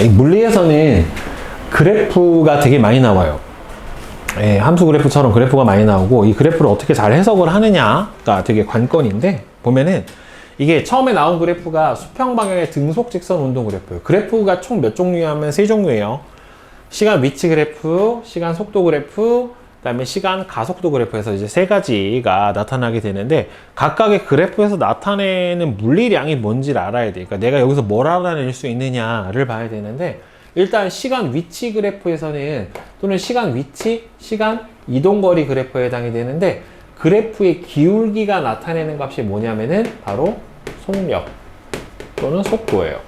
이 물리에서는 그래프가 되게 많이 나와요. 예, 함수 그래프처럼 그래프가 많이 나오고, 이 그래프를 어떻게 잘 해석을 하느냐가 되게 관건인데, 보면은 이게 처음에 나온 그래프가 수평 방향의 등속 직선 운동 그래프예요. 그래프가 총 몇 종류냐면 세 종류예요. 시간 위치 그래프, 시간 속도 그래프, 그다음에 시간 가속도 그래프에서 이제 세 가지가 나타나게 되는데, 각각의 그래프에서 나타내는 물리량이 뭔지를 알아야 돼. 그러니까 내가 여기서 뭘 알아낼 수 있느냐를 봐야 되는데, 일단 시간 위치 그래프에서는, 또는 시간 위치, 시간 이동거리 그래프에 해당이 되는데, 그래프의 기울기가 나타내는 값이 뭐냐면은 바로 속력 또는 속도예요.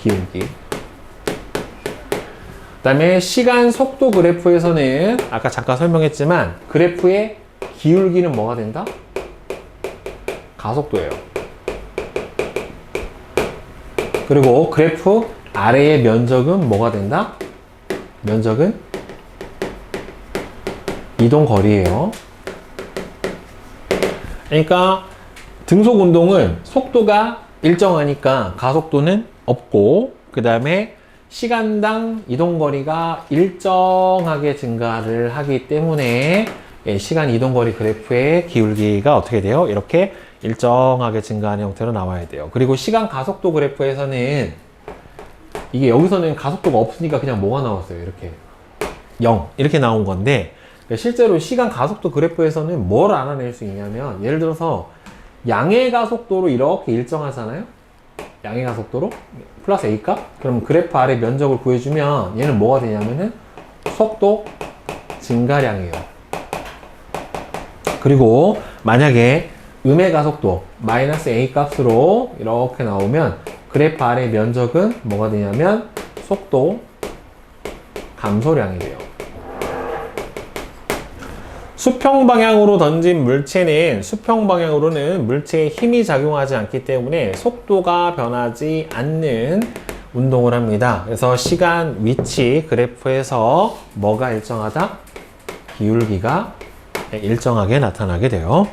기울기. 그 다음에 시간 속도 그래프에서는 아까 잠깐 설명했지만, 그래프의 기울기는 뭐가 된다? 가속도예요. 그리고 그래프 아래의 면적은 뭐가 된다? 면적은 이동거리예요. 그러니까 등속 운동은 속도가 일정하니까 가속도는 없고, 그 다음에 시간당 이동거리가 일정하게 증가를 하기 때문에 시간 이동거리 그래프의 기울기가 어떻게 돼요? 이렇게 일정하게 증가하는 형태로 나와야 돼요. 그리고 시간 가속도 그래프에서는, 이게 여기서는 가속도가 없으니까 그냥 뭐가 나왔어요? 이렇게 0 이렇게 나온 건데, 실제로 시간 가속도 그래프에서는 뭘 알아낼 수 있냐면, 예를 들어서 양의 가속도로 이렇게 일정하잖아요. 양의 가속도로 플러스 A 값? 그럼 그래프 아래 면적을 구해주면 얘는 뭐가 되냐면은 속도 증가량이에요. 그리고 만약에 음의 가속도 마이너스 A 값으로 이렇게 나오면 그래프 아래 면적은 뭐가 되냐면 속도 감소량이 돼요. 수평 방향으로 던진 물체는, 수평 방향으로는 물체에 힘이 작용하지 않기 때문에 속도가 변하지 않는 운동을 합니다. 그래서 시간 위치 그래프에서 뭐가 일정하다? 기울기가 일정하게 나타나게 돼요.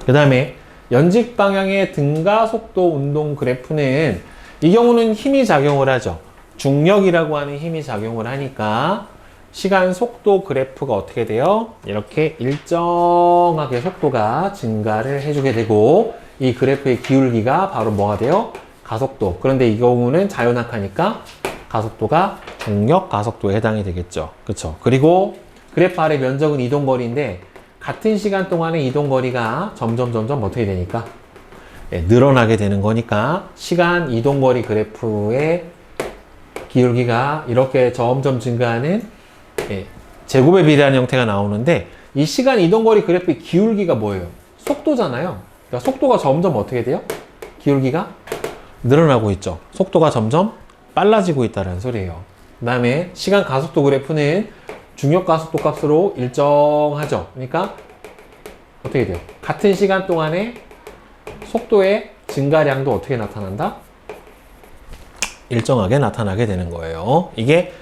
그 다음에 연직 방향의 등가 속도 운동 그래프는, 이 경우는 힘이 작용을 하죠. 중력이라고 하는 힘이 작용을 하니까 시간 속도 그래프가 어떻게 돼요? 이렇게 일정하게 속도가 증가를 해주게 되고, 이 그래프의 기울기가 바로 뭐가 돼요? 가속도. 그런데 이 경우는 자연학하니까 가속도가 중력 가속도에 해당이 되겠죠. 그렇죠? 그리고 그래프 아래 면적은 이동거리인데, 같은 시간 동안의 이동거리가 점점 어떻게 되니까? 늘어나게 되는 거니까 시간 이동거리 그래프의 기울기가 이렇게 점점 증가하는 제곱에 비례하는 형태가 나오는데, 이 시간 이동거리 그래프의 기울기가 뭐예요? 속도잖아요. 그러니까 속도가 점점 어떻게 돼요? 기울기가 늘어나고 있죠. 속도가 점점 빨라지고 있다는 소리예요. 그 다음에 시간 가속도 그래프는 중력 가속도 값으로 일정하죠. 그러니까 어떻게 돼요? 같은 시간 동안에 속도의 증가량도 어떻게 나타난다? 일정하게 나타나게 되는 거예요. 이게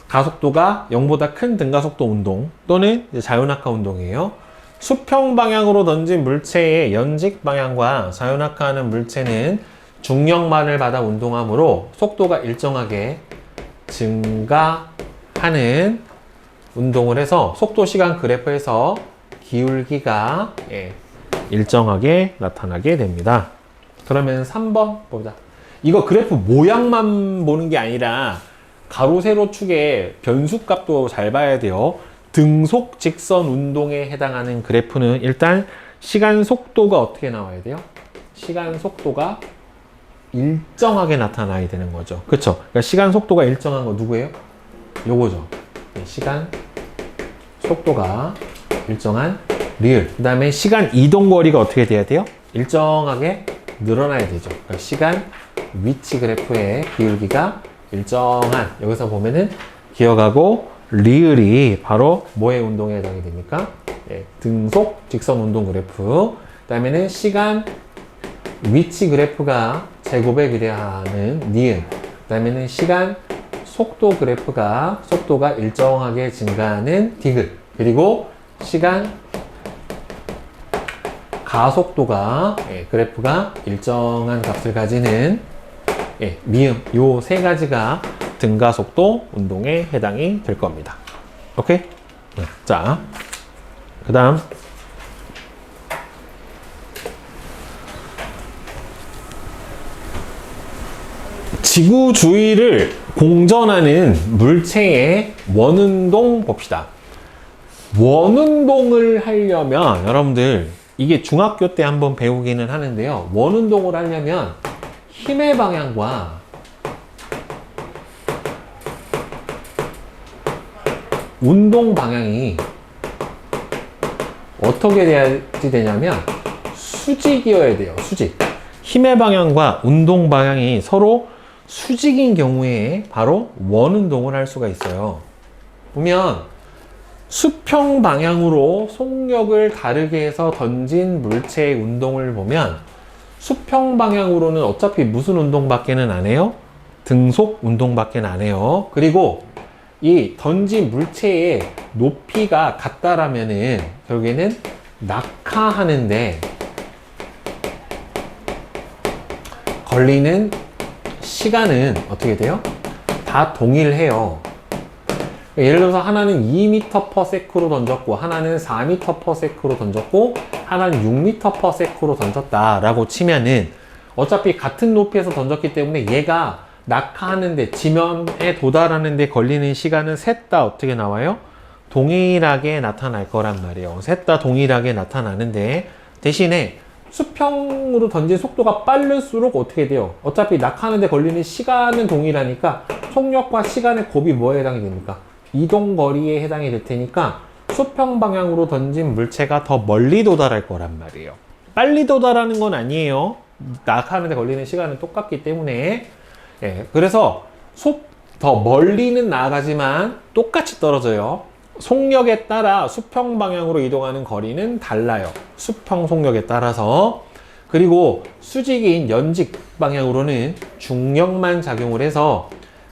가속도가 0보다 큰 등가속도 운동 또는 자연학화 운동이에요. 수평 방향으로 던진 물체의 연직 방향과 자연학화하는 물체는 중력만을 받아 운동하므로 속도가 일정하게 증가하는 운동을 해서 속도 시간 그래프에서 기울기가 일정하게 나타나게 됩니다. 그러면 3번 보자. 이거 그래프 모양만 보는 게 아니라 가로 세로 축의 변수값도 잘 봐야 돼요. 등속 직선 운동에 해당하는 그래프는 일단 시간 속도가 어떻게 나와야 돼요? 시간 속도가 일정하게 나타나야 되는 거죠. 그쵸? 그러니까 시간 속도가 일정한 거 누구예요? 요거죠. 시간 속도가 일정한 리을. 그 다음에 시간 이동거리가 어떻게 돼야 돼요? 일정하게 늘어나야 되죠. 그러니까 시간 위치 그래프의 기울기가 일정한, 여기서 보면은 기억하고 리을이 바로 뭐의 운동에 해당이 됩니까? 등속 직선 운동 그래프. 그 다음에는 시간 위치 그래프가 제곱에 비례하는 니은. 그 다음에는 시간 속도 그래프가 속도가 일정하게 증가하는 디귿. 그리고 시간 가속도가 그래프가 일정한 값을 가지는 예, 미음 요 세 가지가 등가속도 운동에 해당이 될 겁니다. 오케이? 네, 자, 그 다음 지구 주위를 공전하는 물체의 원운동 봅시다. 원운동을 하려면 여러분들 이게 중학교 때 한번 배우기는 하는데요. 원운동을 하려면 힘의 방향과 운동 방향이 어떻게 돼야지 되냐면 수직이어야 돼요. 수직. 힘의 방향과 운동 방향이 서로 수직인 경우에 바로 원운동을 할 수가 있어요. 보면 수평 방향으로 속력을 다르게 해서 던진 물체의 운동을 보면 수평 방향으로는 어차피 무슨 운동밖에는 안 해요? 등속 운동밖에는 안 해요. 그리고 이 던진 물체의 높이가 같다라면은 결국에는 낙하하는데 걸리는 시간은 어떻게 돼요? 다 동일해요. 예를 들어서 하나는 2m/s로 던졌고 하나는 4m/s로 던졌고 하나는 6m/s로 던졌다라고 치면은 어차피 같은 높이에서 던졌기 때문에 얘가 낙하하는데 지면에 도달하는데 걸리는 시간은 셋 다 어떻게 나와요? 동일하게 나타날 거란 말이에요. 셋 다 동일하게 나타나는데 대신에 수평으로 던진 속도가 빠를수록 어떻게 돼요? 어차피 낙하하는데 걸리는 시간은 동일하니까 속력과 시간의 곱이 뭐에 해당이 됩니까? 이동 거리에 해당이 될 테니까 수평 방향으로 던진 물체가 더 멀리 도달할 거란 말이에요. 빨리 도달하는 건 아니에요. 낙하하는데 걸리는 시간은 똑같기 때문에. 예, 그래서 더 멀리는 나아가지만 똑같이 떨어져요. 속력에 따라 수평 방향으로 이동하는 거리는 달라요. 수평 속력에 따라서. 그리고 수직인 연직 방향으로는 중력만 작용을 해서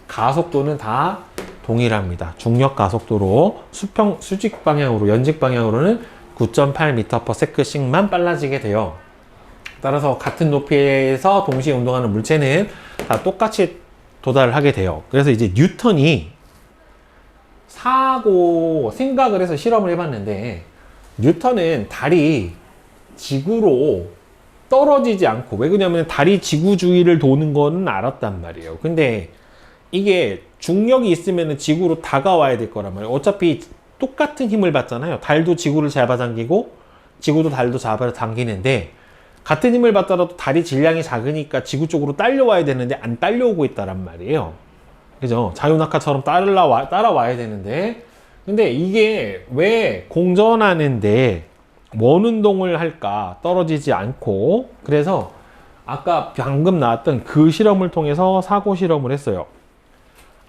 가속도는 다 동일합니다. 중력 가속도로 수직 방향으로, 연직 방향으로는 9.8m/s씩만 빨라지게 돼요. 따라서 같은 높이에서 동시에 운동하는 물체는 다 똑같이 도달을 하게 돼요. 그래서 이제 뉴턴이 생각을 해서 실험을 해봤는데, 뉴턴은 달이 지구로 떨어지지 않고, 왜 그러냐면 달이 지구 주위를 도는 거는 알았단 말이에요. 근데 이게 중력이 있으면 지구로 다가와야 될 거란 말이에요. 어차피 똑같은 힘을 받잖아요. 달도 지구를 잡아당기고 지구도 달도 잡아당기는데 같은 힘을 받더라도 달이 질량이 작으니까 지구 쪽으로 딸려와야 되는데 안 딸려오고 있다란 말이에요. 그죠? 자유낙하처럼 따라와야 되는데, 근데 이게 왜 공전하는데 원운동을 할까? 떨어지지 않고. 그래서 아까 방금 나왔던 그 실험을 통해서 사고 실험을 했어요.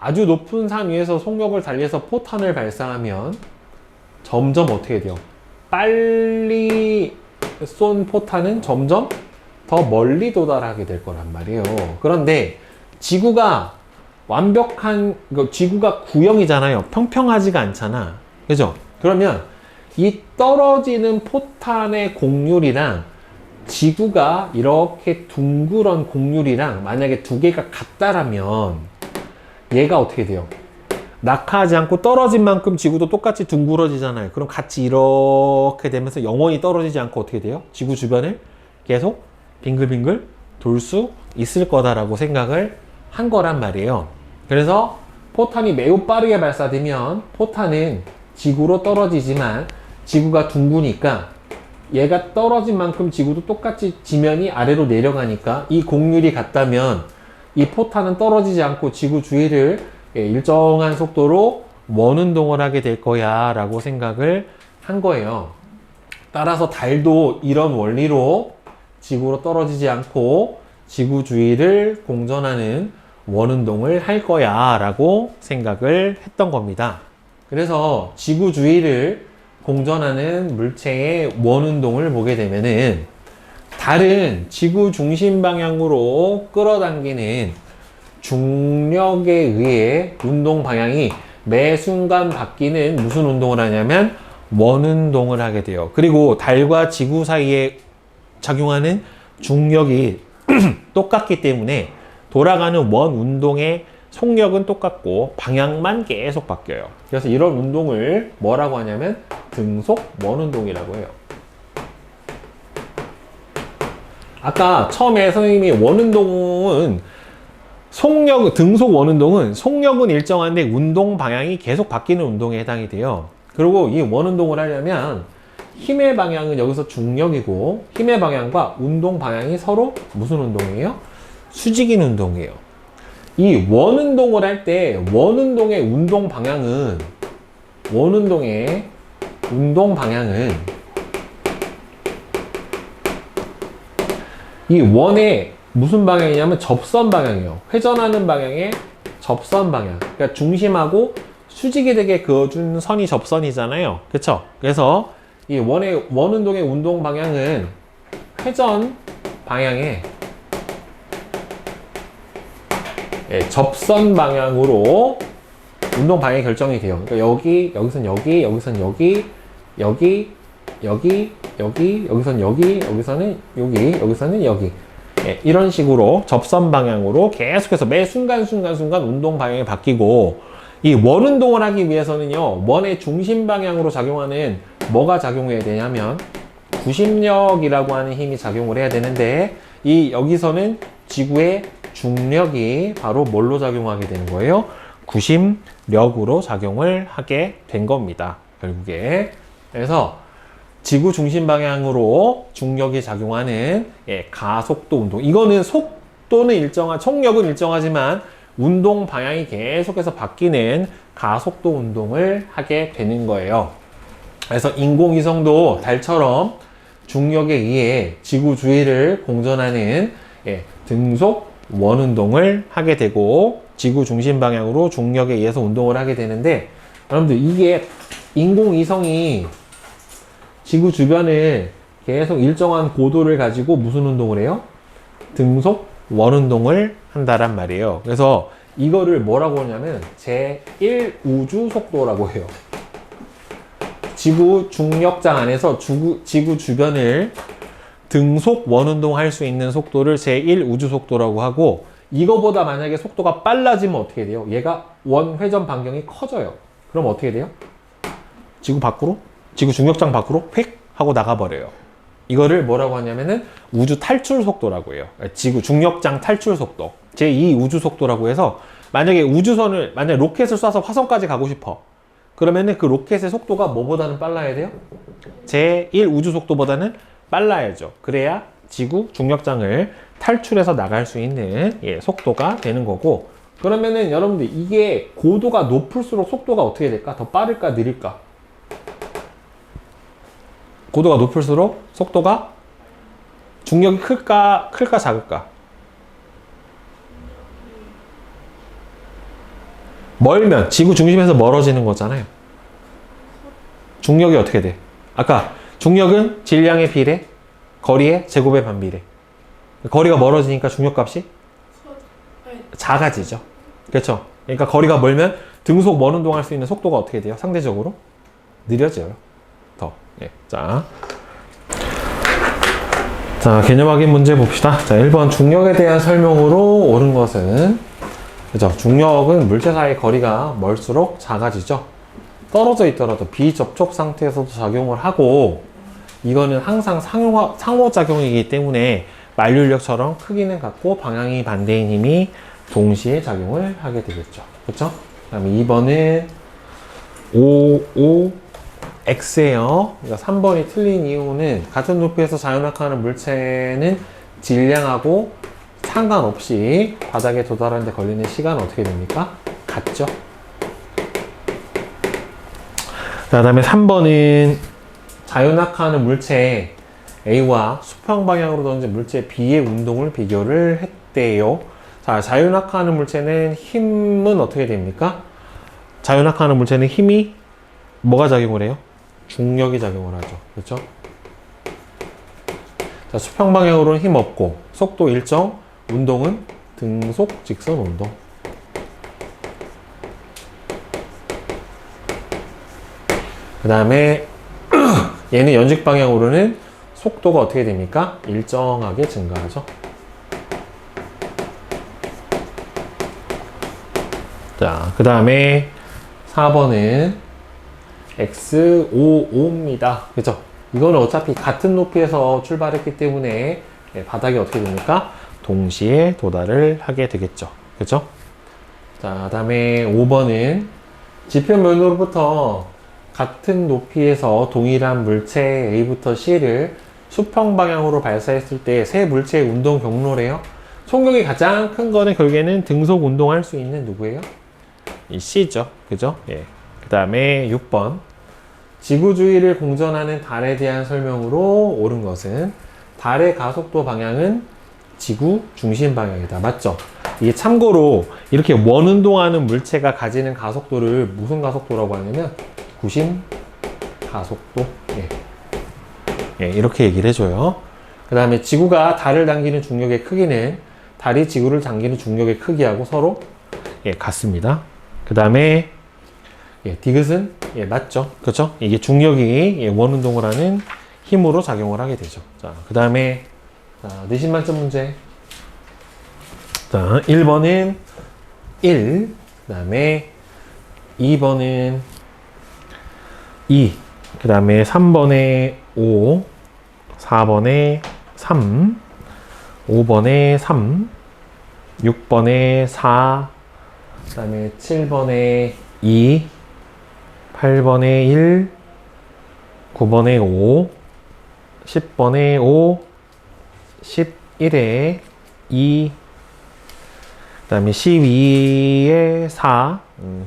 아주 높은 산 위에서 속력을 달리해서 포탄을 발사하면 점점 어떻게 돼요? 빨리 쏜 포탄은 점점 더 멀리 도달하게 될 거란 말이에요. 그런데 지구가 지구가 구형이잖아요. 평평하지가 않잖아. 그죠? 그러면 이 떨어지는 포탄의 곡률이랑 지구가 이렇게 둥그런 곡률이랑 만약에 두 개가 같다라면 얘가 어떻게 돼요? 낙하하지 않고 떨어진 만큼 지구도 똑같이 둥그러지잖아요. 그럼 같이 이렇게 되면서 영원히 떨어지지 않고 어떻게 돼요? 지구 주변을 계속 빙글빙글 돌 수 있을 거다라고 생각을 한 거란 말이에요. 그래서 포탄이 매우 빠르게 발사되면 포탄은 지구로 떨어지지만 지구가 둥그니까 얘가 떨어진 만큼 지구도 똑같이 지면이 아래로 내려가니까 이 곡률이 같다면 이 포탄은 떨어지지 않고 지구 주위를 일정한 속도로 원운동을 하게 될 거야 라고 생각을 한 거예요. 따라서 달도 이런 원리로 지구로 떨어지지 않고 지구 주위를 공전하는 원운동을 할 거야 라고 생각을 했던 겁니다. 그래서 지구 주위를 공전하는 물체의 원운동을 보게 되면은 달은 지구 중심 방향으로 끌어당기는 중력에 의해 운동 방향이 매 순간 바뀌는 무슨 운동을 하냐면 원운동을 하게 돼요. 그리고 달과 지구 사이에 작용하는 중력이 똑같기 때문에 돌아가는 원 운동의 속력은 똑같고 방향만 계속 바뀌어요. 그래서 이런 운동을 뭐라고 하냐면 등속 원운동이라고 해요. 아까 처음에 선생님이 원운동은 등속 원운동은 속력은 일정한데 운동 방향이 계속 바뀌는 운동에 해당이 돼요. 그리고 이 원운동을 하려면 힘의 방향은 여기서 중력이고 힘의 방향과 운동 방향이 서로 무슨 운동이에요? 수직인 운동이에요. 이 원운동을 할 때 원운동의 운동 방향은 이 원의 무슨 방향이냐면 접선 방향이에요. 회전하는 방향의 접선 방향. 그러니까 중심하고 수직이 되게 그어준 선이 접선이잖아요. 그쵸? 그래서 이 원운동의 운동 방향은 회전 방향의 접선 방향으로 운동 방향이 결정이 돼요. 그러니까 여기선 여기, 여기선 여기, 여기선 여기, 여기서는 여기, 여기서는 여기. 이런 식으로 접선 방향으로 계속해서 매 순간순간 운동 방향이 바뀌고, 이 원운동을 하기 위해서는요, 원의 중심 방향으로 작용하는 뭐가 작용해야 되냐면 구심력이라고 하는 힘이 작용을 해야 되는데, 여기서는 지구의 중력이 바로 뭘로 작용하게 되는 거예요? 구심력으로 작용을 하게 된 겁니다, 결국에. 그래서 지구 중심 방향으로 중력이 작용하는 가속도 운동. 이거는 속력은 일정하지만 운동 방향이 계속해서 바뀌는 가속도 운동을 하게 되는 거예요. 그래서 인공위성도 달처럼 중력에 의해 지구 주위를 공전하는 등속 원운동을 하게 되고, 지구 중심 방향으로 중력에 의해서 운동을 하게 되는데, 여러분들 이게 인공위성이 지구 주변을 계속 일정한 고도를 가지고 무슨 운동을 해요? 등속 원운동을 한다란 말이에요. 그래서 이거를 뭐라고 하냐면 제1우주 속도라고 해요. 지구 중력장 안에서 지구 주변을 등속 원운동 할 수 있는 속도를 제1우주 속도라고 하고, 이거보다 만약에 속도가 빨라지면 어떻게 돼요? 얘가 원 회전 반경이 커져요. 그럼 어떻게 돼요? 지구 중력장 밖으로 휙 하고 나가버려요. 이거를 뭐라고 하냐면은 우주 탈출 속도라고 해요. 지구 중력장 탈출 속도. 제2 우주 속도라고 해서, 만약에 로켓을 쏴서 화성까지 가고 싶어. 그러면은 그 로켓의 속도가 뭐보다는 빨라야 돼요? 제1 우주 속도보다는 빨라야죠. 그래야 지구 중력장을 탈출해서 나갈 수 있는 속도가 되는 거고, 그러면은 여러분들 이게 고도가 높을수록 속도가 어떻게 될까? 더 빠를까, 느릴까? 고도가 높을수록 속도가, 중력이 클까 작을까? 멀면 지구 중심에서 멀어지는 거잖아요. 중력이 어떻게 돼? 아까 중력은 질량의 비례, 거리의 제곱의 반비례. 거리가 멀어지니까 중력값이 작아지죠. 그렇죠? 그러니까 거리가 멀면 등속 원운동할 수 있는 속도가 어떻게 돼요? 상대적으로 느려져요. 더. 자, 개념 확인 문제 봅시다. 자, 1번 중력에 대한 설명으로 옳은 것은, 그죠? 중력은 물체 사이의 거리가 멀수록 작아지죠. 떨어져 있더라도 비접촉 상태에서도 작용을 하고, 이거는 항상 상호작용이기 때문에 만류력처럼 크기는 같고 방향이 반대인 힘이 동시에 작용을 하게 되겠죠. 그렇죠? 그 다음에 2번은 X예요. 그러니까 3번이 틀린 이유는 같은 높이에서 자연학하는 물체는 질량하고 상관없이 바닥에 도달하는 데 걸리는 시간은 어떻게 됩니까? 같죠? 그 다음에 3번은 자연학하는 물체 A와 수평 방향으로 던진 물체 B의 운동을 비교를 했대요. 자, 자연학하는 물체는 힘은 어떻게 됩니까? 자연학하는 물체는 힘이 뭐가 작용을 해요? 중력이 작용을 하죠. 그렇죠? 자, 수평 방향으로는 힘 없고 속도 일정, 운동은 등속 직선 운동. 그 다음에 얘는 연직 방향으로는 속도가 어떻게 됩니까? 일정하게 증가하죠. 자, 그 다음에 4번은 X55입니다. 그죠? 이거는 어차피 같은 높이에서 출발했기 때문에 바닥이 어떻게 됩니까? 동시에 도달을 하게 되겠죠. 그죠? 자, 그 다음에 5번은 지표면으로부터 같은 높이에서 동일한 물체 A부터 C를 수평 방향으로 발사했을 때 세 물체의 운동 경로래요. 총력이 가장 큰 거는 결국에는 등속 운동할 수 있는 누구예요? 이 C죠. 그죠? 예. 그 다음에 6번. 지구 주위를 공전하는 달에 대한 설명으로 옳은 것은 달의 가속도 방향은 지구 중심 방향이다. 맞죠? 이게 참고로 이렇게 원운동하는 물체가 가지는 가속도를 무슨 가속도라고 하냐면 구심 가속도. 예. 예, 이렇게 얘기를 해줘요. 그 다음에 지구가 달을 당기는 중력의 크기는 달이 지구를 당기는 중력의 크기하고 서로 같습니다. 그 다음에 디귿은 맞죠. 그렇죠? 이게 중력이 원운동을 하는 힘으로 작용을 하게 되죠. 자, 그 다음에 내신 만점 문제. 자, 1번은 1, 그 다음에 2번은 2, 그 다음에 3번에 5, 4번에 3, 5번에 3, 6번에 4, 그 다음에 7번에 2, 8번에 1, 9번에 5, 10번에 5, 11에 2, 그 다음에 12에 4,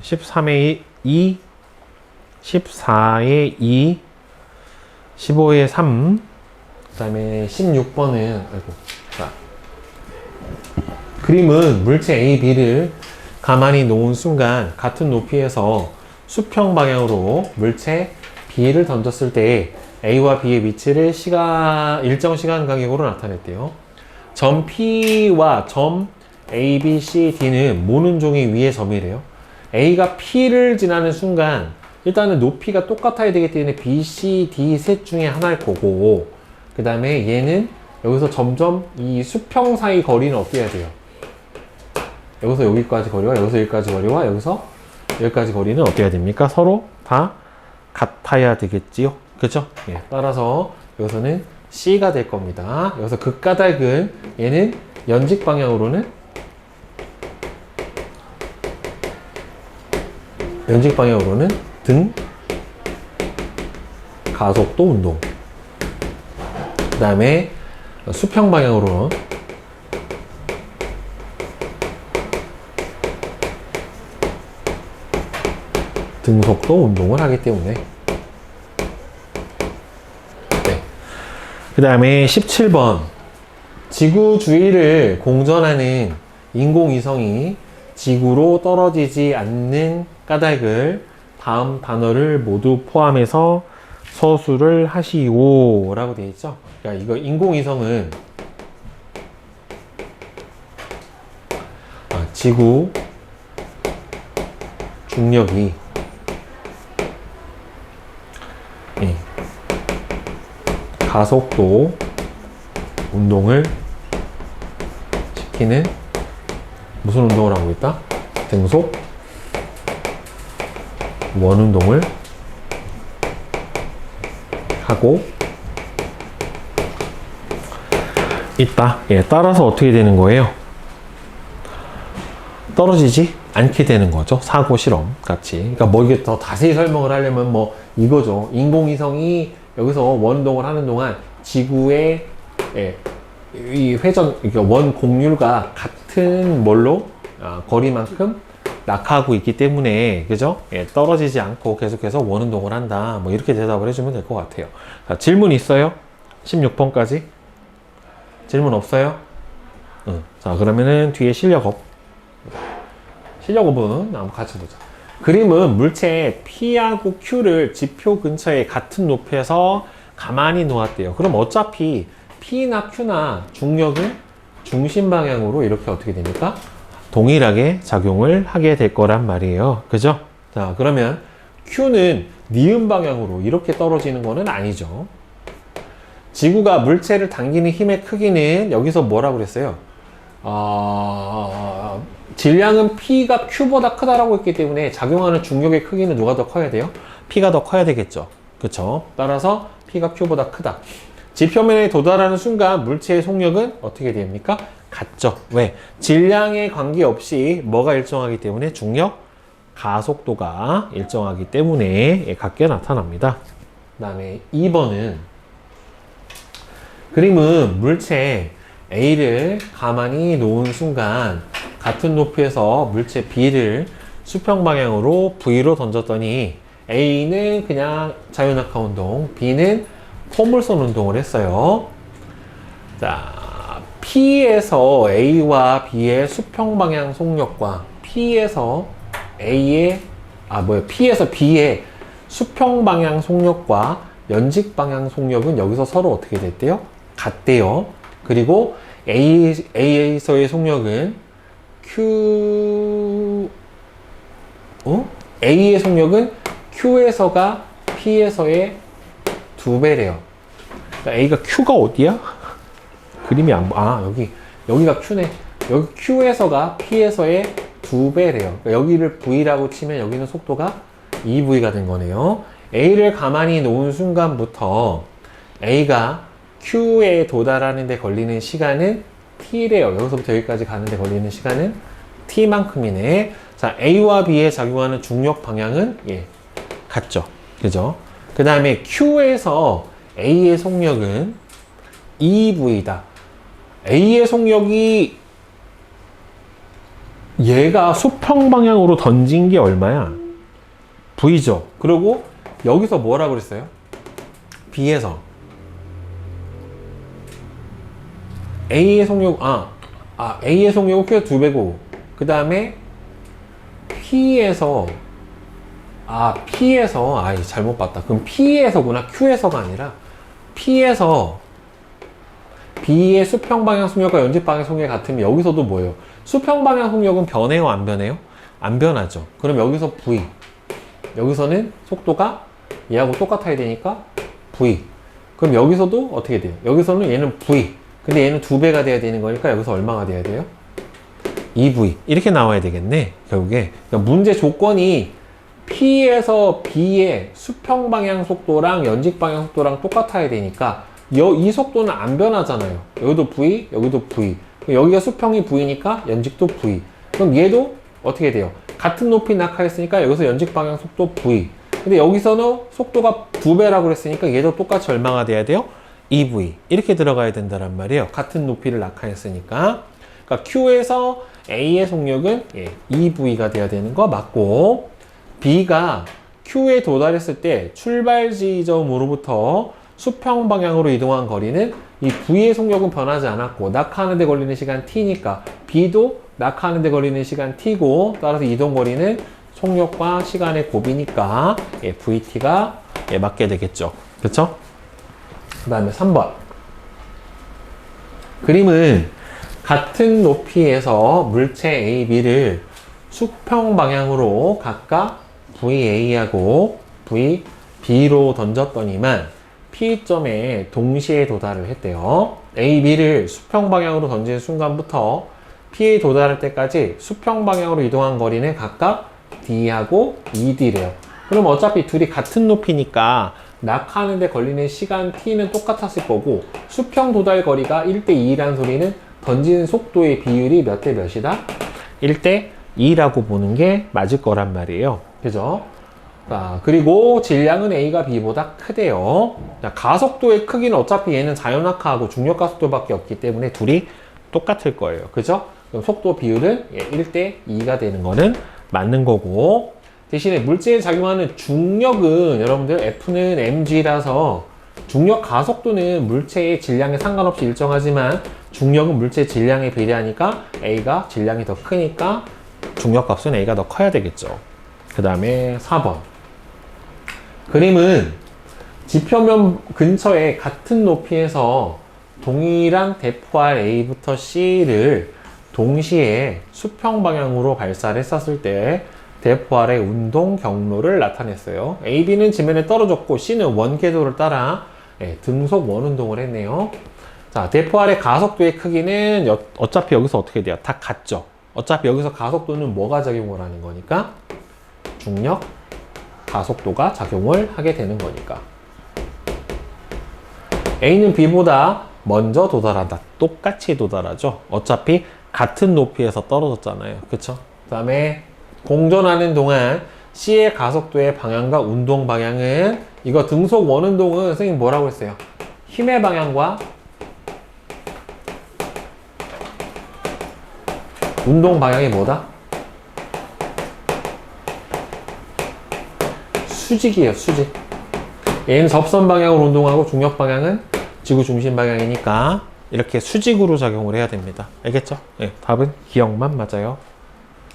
13에 2, 14에 2, 15에 3, 그 다음에 16번은, 자, 그림은 물체 A, B를 가만히 놓은 순간 같은 높이에서 수평 방향으로 물체 B를 던졌을 때 A와 B의 위치를 일정 시간 간격으로 나타냈대요. 점 P와 점 A, B, C, D는 모눈종이 위의 점이래요. A가 P를 지나는 순간 일단은 높이가 똑같아야 되기 때문에 B, C, D 셋 중에 하나일 거고, 그 다음에 얘는 여기서 점점 이 수평 사이 거리는 어떻게 해야 돼요? 여기서 여기까지 거리와 여기서 여기까지 거리와 여기서 여기까지 거리는 어떻게 해야 됩니까? 서로 다 같아야 되겠지요. 그죠? 예, 따라서 여기서는 C가 될 겁니다. 여기서 극가닥은 얘는 연직 방향으로는 등 가속도 운동. 그 다음에 수평 방향으로는 등속도 운동을 하기 때문에. 그 다음에 17번. 지구 주위를 공전하는 인공위성이 지구로 떨어지지 않는 까닭을 다음 단어를 모두 포함해서 서술을 하시오 라고 되어 있죠. 그러니까 이거 인공위성은 지구 중력이 가속도 운동을 시키는 무슨 운동을 하고 있다? 등속 원운동을 하고 있다. 따라서 어떻게 되는 거예요? 떨어지지 않게 되는 거죠. 사고 실험 같이. 그러니까 뭐 이게 더 자세히 설명을 하려면 뭐 이거죠. 인공위성이 여기서 원운동을 하는 동안 지구의 이 회전, 그러니까 원 곡률과 같은 뭘로 거리만큼 낙하하고 있기 때문에, 그죠? 떨어지지 않고 계속해서 원운동을 한다. 뭐 이렇게 대답을 해주면 될 것 같아요. 자, 질문 있어요? 16번까지? 질문 없어요? 자, 그러면은 뒤에 실력업. 실력업은 한번 같이 보자. 그림은 물체 P하고 Q를 지표 근처에 같은 높이에서 가만히 놓았대요. 그럼 어차피 P나 Q나 중력은 중심 방향으로 이렇게 어떻게 됩니까? 동일하게 작용을 하게 될 거란 말이에요. 그죠? 자, 그러면 Q는 니은 방향으로 이렇게 떨어지는 거는 아니죠. 지구가 물체를 당기는 힘의 크기는 여기서 뭐라고 그랬어요? 질량은 P가 Q보다 크다라고 했기 때문에 작용하는 중력의 크기는 누가 더 커야 돼요? P가 더 커야 되겠죠. 그쵸? 따라서 P가 Q보다 크다. 지표면에 도달하는 순간 물체의 속력은 어떻게 됩니까? 같죠. 왜? 질량에 관계없이 뭐가 일정하기 때문에 중력, 가속도가 일정하기 때문에 같게 나타납니다. 그 다음에 2번은 그림은 물체 A를 가만히 놓은 순간 같은 높이에서 물체 B를 수평 방향으로 V로 던졌더니 A는 그냥 자유낙하 운동, B는 포물선 운동을 했어요. 자, P에서 A와 B의 수평 방향 속력과 P에서 B의 수평 방향 속력과 연직 방향 속력은 여기서 서로 어떻게 됐대요? 같대요. 그리고 A에서의 속력은 A의 속력은 Q에서가 P에서의 2배래요. 그러니까 A가 Q가 어디야? 그림이 여기가 Q네. 여기 Q에서가 P에서의 2배래요. 그러니까 여기를 V라고 치면 여기는 속도가 2V가 된 거네요. A를 가만히 놓은 순간부터 A가 Q에 도달하는 데 걸리는 시간은 T래요. 여기서부터 여기까지 가는 데 걸리는 시간은 T만큼이네. 자, A와 B에 작용하는 중력 방향은 같죠. 그죠? 그 다음에 Q에서 A의 속력은 2V다. A의 속력이 얘가 수평 방향으로 던진 게 얼마야? V죠. 그리고 여기서 뭐라 그랬어요? B에서 A의 속력, A의 속력은 Q의 2배고, 그 다음에 P에서, 잘못 봤다. 그럼 P에서구나. Q에서가 아니라, P에서 B의 수평 방향 속력과 연직 방향 속력이 같으면 여기서도 뭐예요? 수평 방향 속력은 변해요? 안 변해요? 안 변하죠. 그럼 여기서 V. 여기서는 속도가 얘하고 똑같아야 되니까 V. 그럼 여기서도 어떻게 돼요? 여기서는 얘는 V. 근데 얘는 2배가 돼야 되는 거니까 여기서 얼마가 돼야 돼요? 2V. 이렇게 나와야 되겠네. 결국에. 그러니까 문제 조건이 P에서 B의 수평 방향 속도랑 연직 방향 속도랑 똑같아야 되니까 이 속도는 안 변하잖아요. 여기도 V, 여기도 V. 여기가 수평이 V니까 연직도 V. 그럼 얘도 어떻게 돼요? 같은 높이 낙하했으니까 여기서 연직 방향 속도 V. 근데 여기서는 속도가 2배라고 그랬으니까 얘도 똑같이 얼마가 돼야 돼요? 2V. 이렇게 들어가야 된다란 말이에요. 같은 높이를 낙하했으니까. 그러니까 Q에서 A의 속력은 2V가 돼야 되는 거 맞고, B가 Q에 도달했을 때 출발 지점으로부터 수평 방향으로 이동한 거리는 이 V의 속력은 변하지 않았고 낙하하는 데 걸리는 시간 T니까 B도 낙하하는 데 걸리는 시간 T고, 따라서 이동 거리는 속력과 시간의 곱이니까 VT가 맞게 되겠죠. 그렇죠? 그 다음에 3번. 그림은 같은 높이에서 물체 A, B를 수평 방향으로 각각 VA하고 VB로 던졌더니만 P점에 동시에 도달을 했대요. A, B를 수평 방향으로 던진 순간부터 P에 도달할 때까지 수평 방향으로 이동한 거리는 각각 D하고 ED래요. 그럼 어차피 둘이 같은 높이니까 낙하하는 데 걸리는 시간 T는 똑같았을 거고, 수평 도달 거리가 1대2라는 소리는 던지는 속도의 비율이 몇 대 몇이다? 1대2라고 보는 게 맞을 거란 말이에요. 그죠? 자, 그리고 질량은 A가 B보다 크대요. 자, 가속도의 크기는 어차피 얘는 자연낙하하고 중력 가속도밖에 없기 때문에 둘이 똑같을 거예요. 그죠? 그럼 속도 비율은 1대2가 되는 거는 맞는 거고, 대신에 물체에 작용하는 중력은 여러분들 F는 mg라서 중력 가속도는 물체의 질량에 상관없이 일정하지만 중력은 물체의 질량에 비례하니까 A가 질량이 더 크니까 중력 값은 A가 더 커야 되겠죠. 그 다음에 4번. 그림은 지표면 근처에 같은 높이에서 동일한 대포알 A부터 C를 동시에 수평 방향으로 발사를 했었을 때 대포알의 운동 경로를 나타냈어요. A, B는 지면에 떨어졌고 C는 원궤도를 따라 등속 원운동을 했네요. 자, 대포알의 가속도의 크기는 어차피 여기서 어떻게 돼요? 다 같죠. 어차피 여기서 가속도는 뭐가 작용을 하는 거니까? 중력, 가속도가 작용을 하게 되는 거니까. A는 B보다 먼저 도달한다. 똑같이 도달하죠. 어차피 같은 높이에서 떨어졌잖아요. 그쵸? 그 다음에 공전하는 동안 C의 가속도의 방향과 운동 방향은, 이거 등속 원운동은 선생님 뭐라고 했어요? 힘의 방향과 운동 방향이 뭐다? 수직이에요, 수직. 얘는 접선 방향으로 운동하고 중력 방향은 지구 중심 방향이니까 이렇게 수직으로 작용을 해야 됩니다. 알겠죠? 네, 답은 기억만 맞아요.